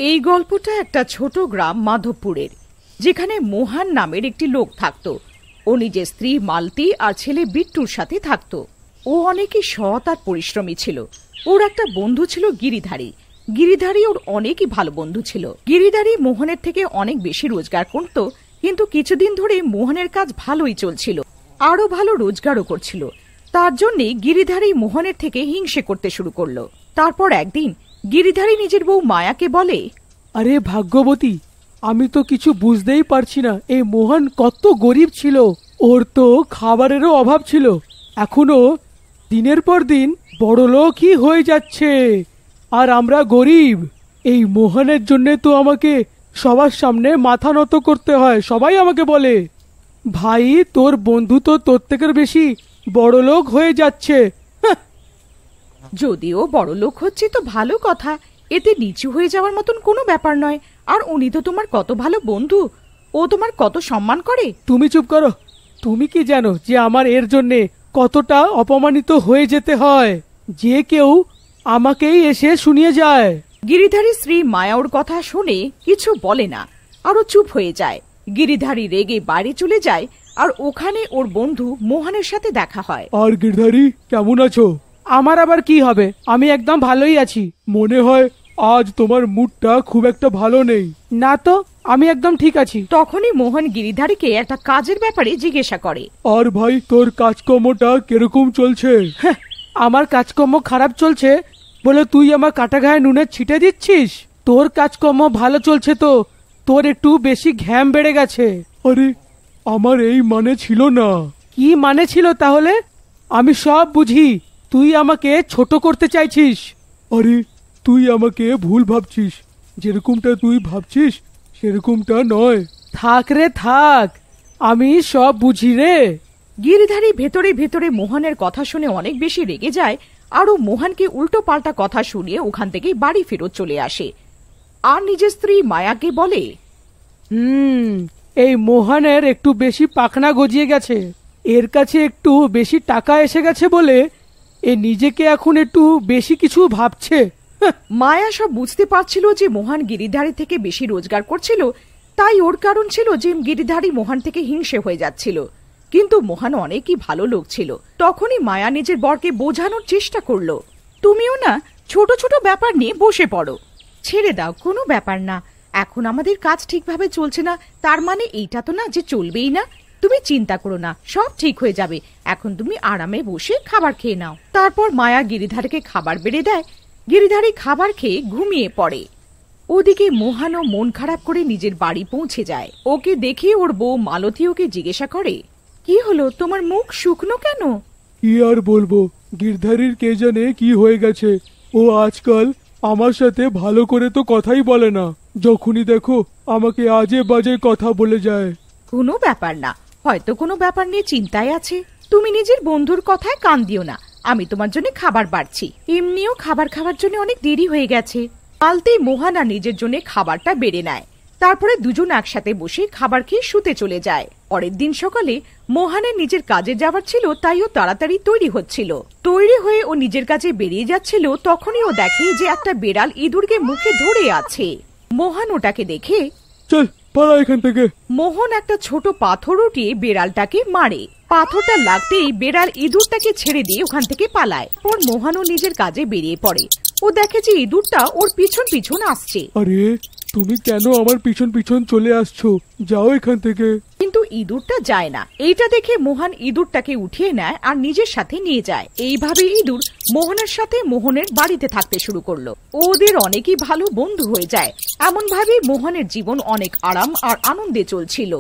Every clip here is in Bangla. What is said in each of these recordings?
এই গল্পটা একটা ছোট গ্রাম মাধবপুরের, যেখানে মোহন নামের একটি লোক থাকত। ও নিজের স্ত্রী মালতী আর ছেলে বিট্টুর সাথে থাকত। ও অনেকই সৎ আর পরিশ্রমী ছিল। ওর একটা বন্ধু ছিল গিরিধারী। গিরিধারী ওর অনেকই ভালো বন্ধু ছিল। গিরিধারী মোহনের থেকে অনেক বেশি রোজগার করত, কিন্তু কিছুদিন ধরে মোহনের কাজ ভালোই চলছিল, আরো ভালো রোজগারও করছিল। তার জন্যে গিরিধারী মোহনের থেকে হিংসে করতে শুরু করলো। তারপর একদিন গিরিধারী নিজের বউ মায়াকে বলে, আরে ভাগ্যবতী, আমি তো কিছু বুঝতেই পারছি না, এই মোহন কত গরিব ছিল। ওর তো খাবারেরও অভাব ছিল, এখনো দিনের পর দিন বড়লোকই হয়ে যাচ্ছে, আর আমরা গরিব। এই মোহনের জন্য তো আমাকে সবার সামনে মাথা নত করতে হয়। সবাই আমাকে বলে, ভাই তোর বন্ধু তো তোর থেকে বেশি বড়লোক হয়ে যাচ্ছে। যদিও বড় লোক হচ্ছে তো ভালো কথা, এতে নিচু হয়ে যাওয়ার মতন কোনো ব্যাপার নয়। আর উনি তো তোমার কত ভালো বন্ধু, ও তোমার কত সম্মান করে। তুমি চুপ করো। তুমি কি জানো যে আমার এর জন্যে কতটা অপমানিত হয়ে যেতে হয়? যে কেউ আমাকেই এসে শুনিয়ে যায়। গিরিধারী স্ত্রী মায়া ওর কথা শুনে কিছু বলে না, আরো চুপ হয়ে যায়। গিরিধারী রেগে বাইরে চলে যায়, আর ওখানে ওর বন্ধু মোহনের সাথে দেখা হয়। আর গিরিধারী, কেমন আছো? আমার আবার কি হবে, আমি একদম ভালোই আছি। মনে হয় আজ তোমার মুডটা খুব একটা ভালো নেই। না তো, আমি একদম ঠিক আছি। তখনই মোহন গিরিধারীকে একটা কাজের ব্যাপারে জিজ্ঞাসা করে। আর ভাই, তোর কাজকর্মটা কিরকম চলছে? আমার কাজকর্ম খারাপ চলছে বলে তুই আমার কাটা গায়ে নুনের ছিটে দিচ্ছিস? তোর কাজকর্ম ভালো চলছে তো তোর একটু বেশি ঘ্যাম বেড়ে গেছে। আরে আমার এই মানে ছিল না। কি মানে ছিল তাহলে? আমি সব বুঝি, তুই আমাকে ছোট করতে চাইছিস। আরে তুই আমাকে ভুল ভাবছিস, যেরকমটা তুই ভাবছিস সেরকমটা নয়। থাক রে থাক, আমি সব বুঝি রে। গিরিধারী ভেতরে ভেতরে মোহনের কথা শুনে অনেক বেশি রেগে যায়, আরো মোহনকে উল্টো পাল্টা কথা শুনিয়ে ওখান থেকে বাড়ি ফেরত চলে আসে। আর নিজের স্ত্রী মায়াকে বলে, এই মোহনের একটু বেশি পাখনা গজিয়ে গেছে। এর কাছে একটু বেশি টাকা এসে গেছে বলে এ নিজেকে এখন একটু বেশি কিছু ভাবছে। মায়া সব বুঝতে পারছিল যে মোহন গিরিধারী থেকে বেশি রোজগার করছিল, তাই ওর কারণ ছিল যে গিরিধারী মোহন থেকে হিংসে হয়ে যাচ্ছিল। কিন্তু মোহন অনেকই ভালো লোক ছিল। তখনই মায়া নিজের বরকে বোঝানোর চেষ্টা করলো, তুমিও না ছোট ছোট ব্যাপার নিয়ে বসে পড়ো, ছেড়ে দাও, কোনো ব্যাপার না। এখন আমাদের কাজ ঠিকভাবে চলছে না, তার মানে এইটা তো না যে চলবেই না। তুমি চিন্তা করো না, সব ঠিক হয়ে যাবে। এখন তুমি আরামে বসে খাবার খেয়ে নাও। তারপর মায়া গিরিধারীকে খাবার বেড়ে দেয়। গিরিধারী খাবার খেয়ে ঘুমিয়ে পড়ে। ওদিকে মোহনও মন খারাপ করে নিজের বাড়ি পৌঁছে যায়। ওকে দেখে ওর বউ মালতী ওকে জিজ্ঞাসা করে, কি হলো, তোমার মুখ শুকনো কেন? কি আর বলবো, গিরধারীর কে জানে কি হয়ে গেছে। ও আজকাল আমার সাথে ভালো করে তো কথাই বলে না, যখনই দেখো আমাকে আজে বাজে কথা বলে যায়। কোনো ব্যাপার না, হয়তো কোনো ব্যাপার নিয়ে চিন্তায় আছে। তুমি নিজের বন্ধুর কথায় কান দিও না, আমি তোমার জন্য খাবার বাড়ছি। এমনিও খাবার খাওয়ার জন্য অনেক দেরি হয়ে গেছে। মালতী মোহন আর নিজের জন্য খাবারটা বেড়ে নেয়। তারপরে দুজন একসাথে বসে খাবার খেয়ে শুতে চলে যায়। পরের দিন সকালে মোহনের নিজের কাজে যাওয়ার ছিল, তাই ও তাড়াতাড়ি তৈরি হচ্ছিল। তৈরি হয়ে ও নিজের কাজে বেরিয়ে যাচ্ছিল, তখনই ও দেখে যে একটা বেড়াল ইঁদুরকে মুখে ধরে আছে। মোহন ওটাকে দেখে, চল পালা এখান থেকে। মোহন একটা ছোট পাথর উঠিয়ে বেড়ালটাকে মারে। পাথরটা লাগতেই বেড়াল ইঁদুরটাকে ছেড়ে দিয়ে ওখান থেকে পালায়। পর মোহনও নিজের কাজে বেরিয়ে পড়ে। ও দেখে যে ইঁদুরটা ওর পিছন পিছন আসছে। আরে তুমি কেন আমার পিছন পিছন চলে আসছো? যাও এখান থেকে। কিন্তু ইঁদুরটা যায় না। এইটা দেখে মোহন ইঁদুরটাকে উঠিয়ে নেয় আর নিজের সাথে নিয়ে যায়। এইভাবে ইঁদুর মোহনের সাথে মোহনের বাড়িতে থাকতে শুরু করলো। ওদের অনেকই ভালো বন্ধু হয়ে যায়। এমন ভাবে মোহনের জীবন অনেক আরাম আর আনন্দে চলছিল।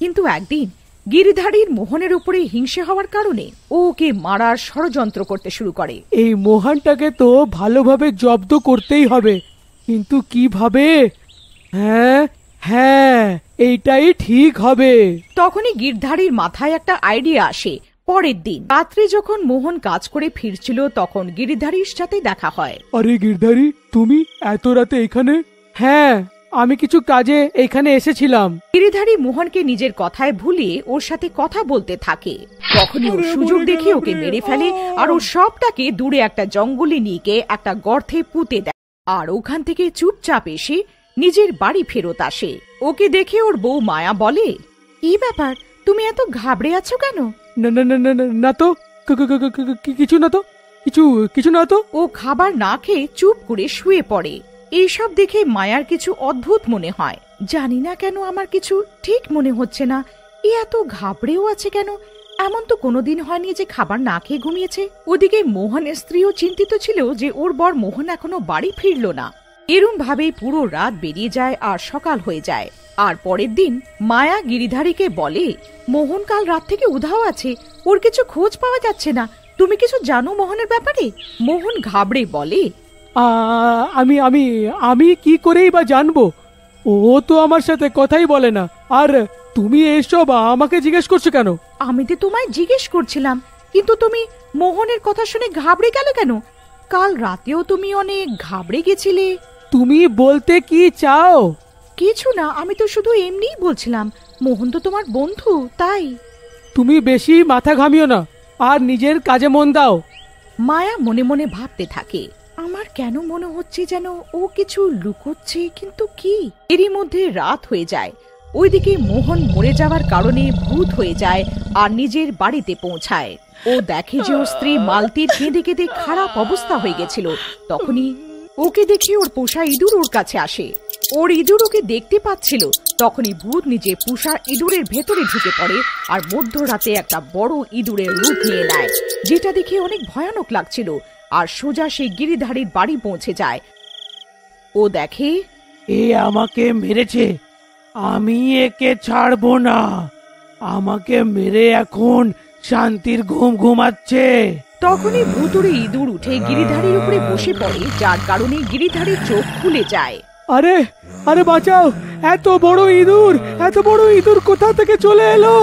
কিন্তু একদিন গিরিধারীর মোহনের উপরে হিংসে হওয়ার কারণে ওকে মারার ষড়যন্ত্র করতে শুরু করে। এই মোহনটাকে তো ভালোভাবে জব্দ করতেই হবে, কিন্তু কিভাবে? হ্যাঁ হ্যাঁ, এইটাই ঠিক হবে। তখনই গিরধারীর মাথায় একটা আইডিয়া আসে। পরের দিন রাত্রে যখন মোহন কাজ করে ফিরছিল, তখন গিরিধারীর সাথে দেখা হয়। আরে গিরধারী, তুমি এত রাতে এখানে? হ্যাঁ, আমি কিছু কাজে এখানে এসেছিলাম। গিরিধারী মোহনকে নিজের কথায় ভুলিয়ে ওর সাথে কথা বলতে থাকে। তখনই ওর সুযোগ দেখে ওকে মেরে ফেলে আর ওর সবটাকে দূরে একটা জঙ্গলে নিয়ে গিয়ে একটা গর্তে পুঁতে দেয়। আর ওখান থেকে চুপচাপ এসে নিজের বাড়ি ফেরত আসে। ওকে দেখে ওর বউ মায়া বলে, কি ব্যাপার, তুমি এত ঘাবড়ে আছো কেন? না না না না না তো, কিছু না তো, কিছু না তো। ও খাবার না খেয়ে চুপ করে শুয়ে পড়ে। এইসব দেখে মায়ার কিছু অদ্ভুত মনে হয়। জানি না কেন আমার কিছু ঠিক মনে হচ্ছে না। এ এত ঘাবড়েও আছে কেন? এমন তো কোনোদিন হয়নি যে খাবার না খেয়ে ঘুমিয়েছে। ওদিকে মোহনের স্ত্রীও চিন্তিত ছিল যে ওর বর মোহন এখনো বাড়ি ফিরল না। এরম ভাবেই পুরো রাত বেরিয়ে যায় আর সকাল হয়ে যায়। আর পরের দিন মায়া গিরিধারীকে বলে, মোহন কাল রাত থেকে উধাও আছে, ওর কিছু খোঁজ পাওয়া যাচ্ছে না। তুমি কিছু জানো মোহনের ব্যাপারে? মোহন ঘাবড়ে বলে, আমি আমি আমি কি করেই বা জানবো? ও তো আমার সাথে কথাই বলে না। আর তুমি এসব আমাকে জিজ্ঞেস করছো কেন? আমি তো তোমায় জিজ্ঞেস করছিলাম, কিন্তু তুমি মোহনের কথা শুনে ঘাবড়ে গেলে কেন? কাল রাতেও তুমি অনেক ঘাবড়ে গেছিলে। তুমি বলতে কি চাও? কিছু না, আমি তো শুধু এমনিই বলছিলাম। মোহন তো তোমার বন্ধু, তাই। তুমি বেশি মাথা ঘামিও না আর নিজের কাজে মন দাও। মায়া মনে মনে ভাবতে থাকে, আমার কেন মনে হচ্ছে যেন ও কিছু লুকোচ্ছে, কিন্তু কি? এরই মধ্যে রাত হয়ে যায়। ওইদিকে মোহন মরে যাওয়ার কারণে ভূত হয়ে যায় আর নিজের বাড়িতে পৌঁছায়। ও দেখে যে ওর স্ত্রী মালতীর কেঁদে কেঁদে খারাপ অবস্থা হয়ে গেছিল। তখনই ওকে দেখে ওর পোষা ইঁদুর ওর কাছে আসে। ওর ইঁদুর ওকে দেখতে পাচ্ছিল। তখনই ভূত নিজে পোষা ইঁদুরের ভেতরে ঢুকে পড়ে আর মধ্যরাতে একটা বড় ইঁদুরের রূপ নিয়ে নেয়, যেটা দেখে অনেক ভয়ানক লাগছিল। আর সোজা সে গিরিধারীর বাড়ি পৌঁছে যায়। ও দেখে এ আমাকে মেরেছে, আমি একে ছাড়বো না। আমাকে মেরে এখন শান্তির ঘুম ঘুমাচ্ছে। তখনই ভুতুড়ে ইঁদুর উঠে গিরিধারীর উপরে বসে পড়ে, যার কারণে গিরিধারীর চোখ খুলে যায়। আরে আরে বাঁচাও, এত বড় ইঁদুর কোথা থেকে চলে এলো?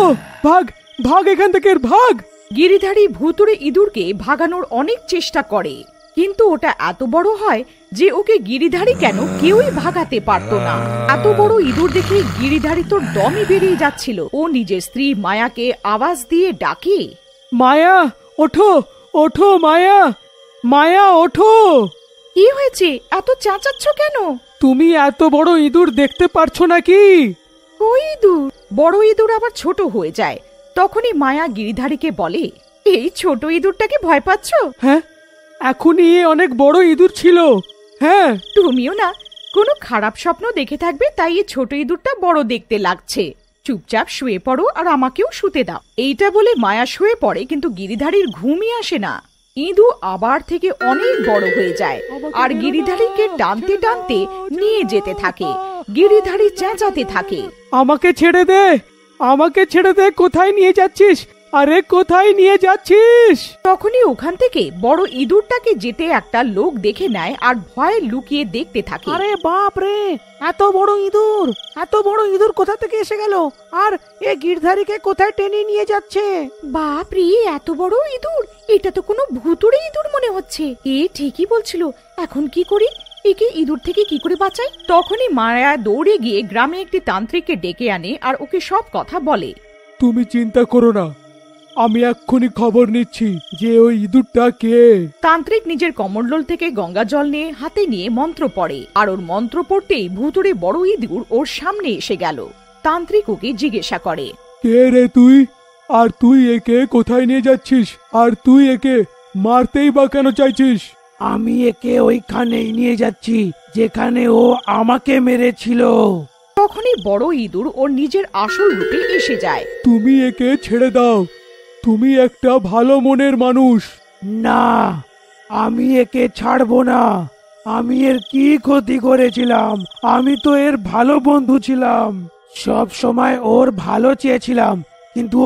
ভাগ ভাগ এখান থেকে, ভাগ। গিরিধারী ভুতুড়ে ইঁদুরকে ভাগানোর অনেক চেষ্টা করে, কিন্তু ওটা এত বড় হয় যে ওকে গিরিধারী কেন কেউই ভাগাতে পারতো না। এত বড় ইঁদুর দেখে গিরিধারী তোর দমই বেরিয়ে যাচ্ছিল। ও নিজের স্ত্রী মায়াকে আওয়াজ দিয়ে ডাকে, মায়া ওঠো, ওঠো মায়া, মায়া ওঠো। কি হয়েছে, এত চেঁচাচ্ছ কেন? তুমি এত বড় ইঁদুর দেখতে পারছো নাকি? ওই ইঁদুর? বড় ইঁদুর আবার ছোট হয়ে যায়। তখনই মায়া গিরিধারীকে বলে, এই ছোট ইঁদুরটাকে ভয় পাচ্ছ? হ্যাঁ, এখনই অনেক বড় ইঁদুর ছিল। হ্যাঁ, তুমিও না কোনো খারাপ স্বপ্ন দেখে থাকবে, তাই এই ছোট ইঁদুরটা বড় দেখতে লাগছে। চুপচাপ শুয়ে পড়ো আর আমাকেও শুতে দাও। এইটা বলে মায়া শুয়ে পড়ে, কিন্তু গিরিধারীর ঘুমই আসে না। ইঁদুর আবার থেকে অনেক বড় হয়ে যায় আর গিরিধারীকে টানতে টানতে নিয়ে যেতে থাকে। গিরিধারী চেঁচাতে থাকে, আমাকে ছেড়ে দে, আমাকে ছেড়ে দে, কোথায় নিয়ে যাচ্ছিস? আরে কোথায় নিয়ে যাচ্ছিস? তখনই ওখান থেকে বড় ইঁদুরটাকে যেতে একটা লোক দেখে নেয় আর ভয়ে লুকিয়ে দেখতে থাকে। আরে বাপ রে, এত বড় ইঁদুর কোথা থেকে এসে গেল? আর এ গিরধারীকে কোথায় টেনে নিয়ে যাচ্ছে? বাপ রে, এত বড় ইঁদুর! এটা তো কোনো ভুতুড়ে ইঁদুর মনে হচ্ছে। এ ঠিকই বলছিল। এখন কি করি? একে ইঁদুর থেকে কি করে বাঁচাই? তখনই মায়া দৌড়ে গিয়ে গ্রামে একটি তান্ত্রিককে ডেকে আনে আর ওকে সব কথা বলে। তুমি চিন্তা করো না, আমি এক্ষুনি খবর নিচ্ছি যে ওই ইঁদুরটা কে। তান্ত্রিক নিজের কমণ্ডল থেকে গঙ্গা জল নিয়ে হাতে নিয়ে মন্ত্র পড়ে, আর ওর মন্ত্র পড়তেই ভুতুড়ে বড় ইঁদুর ওর সামনে এসে গেল। তান্ত্রিক ওকে জিজ্ঞাসা করে, কে রে তুই? আর তুই একে কোথায় নিয়ে যাচ্ছিস? আর তুই একে মারতেই বা কেন চাইছিস? আমি একে ওইখানেই নিয়ে যাচ্ছি যেখানে ও আমাকে মেরেছিল। তখনই বড় ইঁদুর ওর নিজের আসল রূপে এসে যায়। তুমি একে ছেড়ে দাও, তুমি একটা ভালো মনের মানুষ। না, আমি একে ছাড়বো না। আমি এর কি ক্ষতি করেছিলাম? আমি তো এর ভালো বন্ধু ছিলাম, সব সময় ওর ভালো চেয়েছিলাম, কিন্তু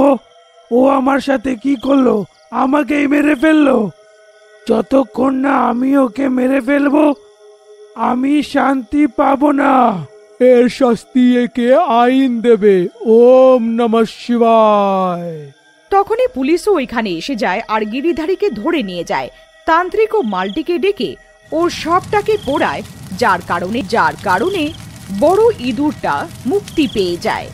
ও আমার সাথে কি করলো? আমাকেই মেরে ফেললো। যতক্ষণ না আমি ওকে মেরে ফেলবো, আমি শান্তি পাবো না। এর শাস্তি একে আইন দেবে। ওম নমঃ শিবায়। তখনই পুলিশও ওইখানে এসে যায় আর গিরিধারীকে ধরে নিয়ে যায়। তান্ত্রিক ও মালটিকে ডেকে ওর সবটাকে পোড়ায়, যার কারণে বড় ইঁদুরটা মুক্তি পেয়ে যায়।